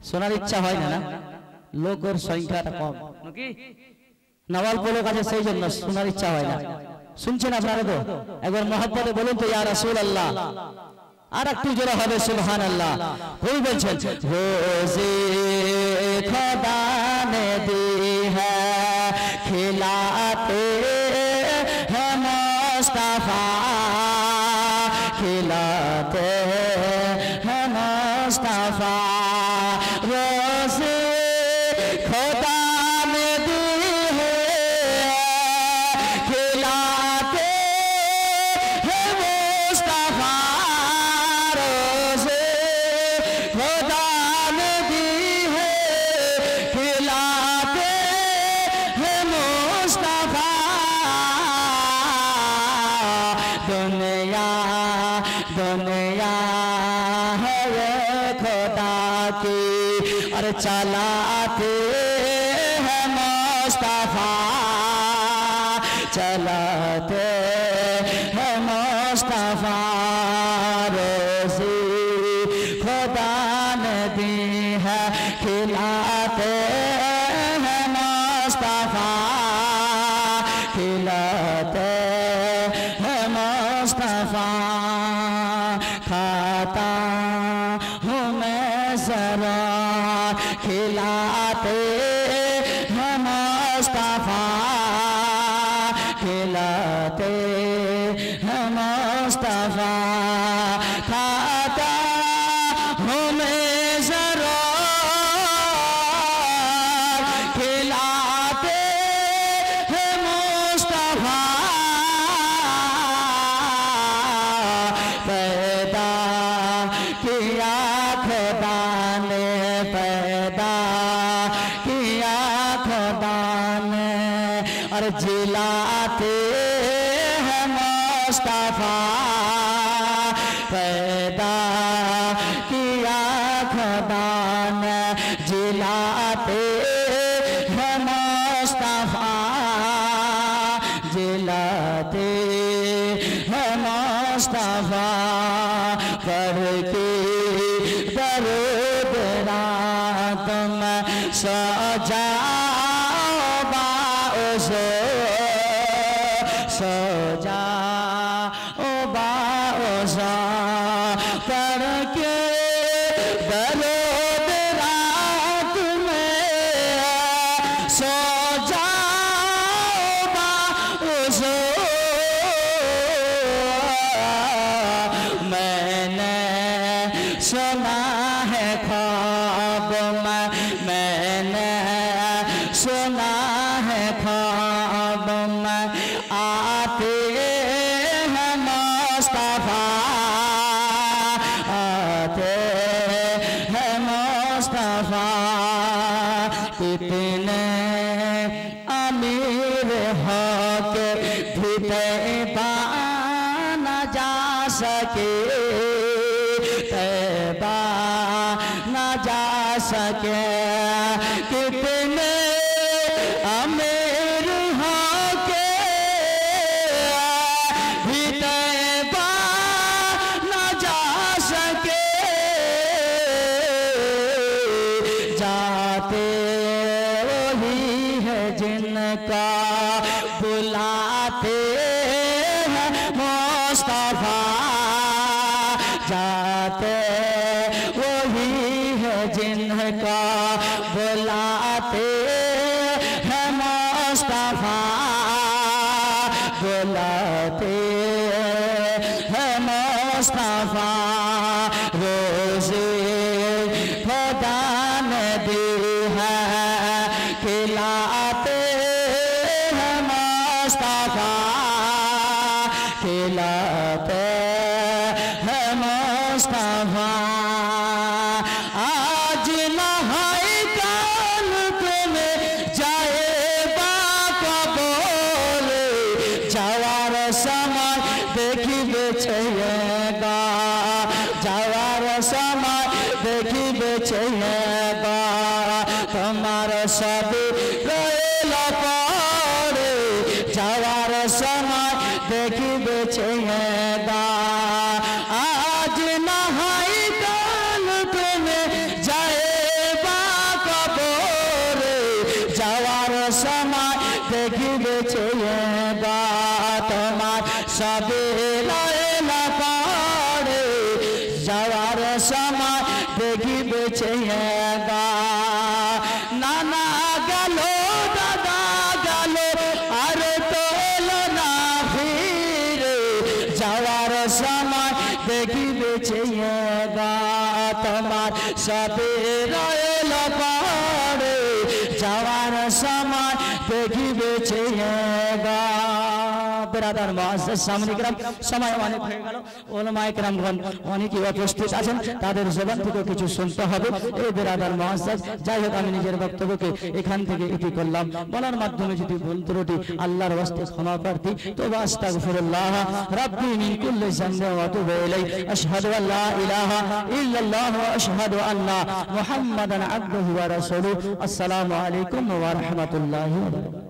শোনার ইচ্ছা হয় না, লোকের সংখ্যাটা কম নাকি নওয়াল পোলো কাছে, সেই জন্য শোনার ইচ্ছা হয় না। শুনছেন আপনারা তো? একবার মহব্বতে বলুন তো ইয়া রাসূলুল্লাহ। আর একটু জোরে হবে সুবহানাল্লাহ। কবি বলছেন রোজে খোদা ने दी है खिलाते हैं मुस्तफा, खिलाते हैं मुस्तफा। रोज़े खुदा ने दी है खिलाते हैं मुस्तफा, रोज़े खुदा ने दी है खिलाते हैं मुस्तफा। दुनिया दुनिया है ये खुदा की और चलाते हैं मुस्तफा, चलाते हैं मुस्तफा। रोज़ी खुदा ने दी है खिलाते हैं मुस्तफा, खिलाते हैं मुस्तफा। खाता हूँ मैं ज़रा खिलाते हैं मुस्तफा, खिलाते हैं मुस्तफा। खाता हूँ मैं ज़रा खिलाते हैं मुस्तफा। पैदा किया खुदा ने, पैदा किया खुदा ने और जिलाते हैं मुस्तफा। पैदा किया खुदा ने जिलाते हैं मुस्तफा, जिलाते हैं मुस्तफा। पढ़ के दरूद रात में सो जाओ बाओ, सो जाओ बाओ। पढ़ के दरूद रात में सो जाओ बाओ। मैंने सुना है ख्वाब में, मैंने सुना है ख्वाब में आते हैं मुस्तफा, आते हैं मुस्तफा। कितने अमीर हो के भी तैबा न जा सके, तैबा न जा सके। कितने अमीर हो के भी तैबा न जा सके, जाते वही है जिनका बुलाते हैं मुस्तफा, जाते वही है जिनका बुलाते हैं मुस्तफा, बुलाते हैं मुस्तफा। रोज़े खुदा ने दी है खिलाते हैं मुस्तफा, खिलाते हैं मुस्तफा। आज नहाई काल तुम्हें जाए बाका बोले, जवार समय देखी बेचेगा, जवार समय देखी बेचेगा। तुम्हारे सब रोएला पड़े, जवार समय देखी बेचेगा। आज नहाई काल तुम्हें जाए সাবেলা এলা পাড়ে যাওয়ার সময় দেখিবে চেয়েগা নানা গেল দাদা গেল আর তো এলো না ফিরে যাওয়ার সময় দেখিবে চেয়েগা তোমার সাবেলা এলা পাড়ে যাওয়ার সময় দেখিবে চেয়েগা বেরাদার মুআজ্জাজ সামনে গ্রাম সময় অনেক হয়ে গেল ওলামায়ে কেরামগণ অনেকেই উপস্থিত আছেন তাদের জবান থেকে কিছু শুনতে হবে এই বেরাদার মুআজ্জাজ যাই হোক আমি নিজের বক্তব্যকে এখান থেকে ইতি করলাম বলার মাধ্যমে যদি ভুল ত্রুটি আল্লাহর ওয়াস্তে ক্ষমা প্রার্থী তওবা আস্তাগফিরুল্লাহ রাব্বি মিন কুল্লি যামবিন ওয়া আতুবু ইলাইহি আশহাদু আল লা ইলাহা ইল্লাল্লাহ ওয়া আশহাদু আন্না মুহাম্মাদান আবদুহু ওয়া রাসূলুহু আসসালামু আলাইকুম ওয়া রাহমাতুল্লাহি ওয়া বারাকাতুহু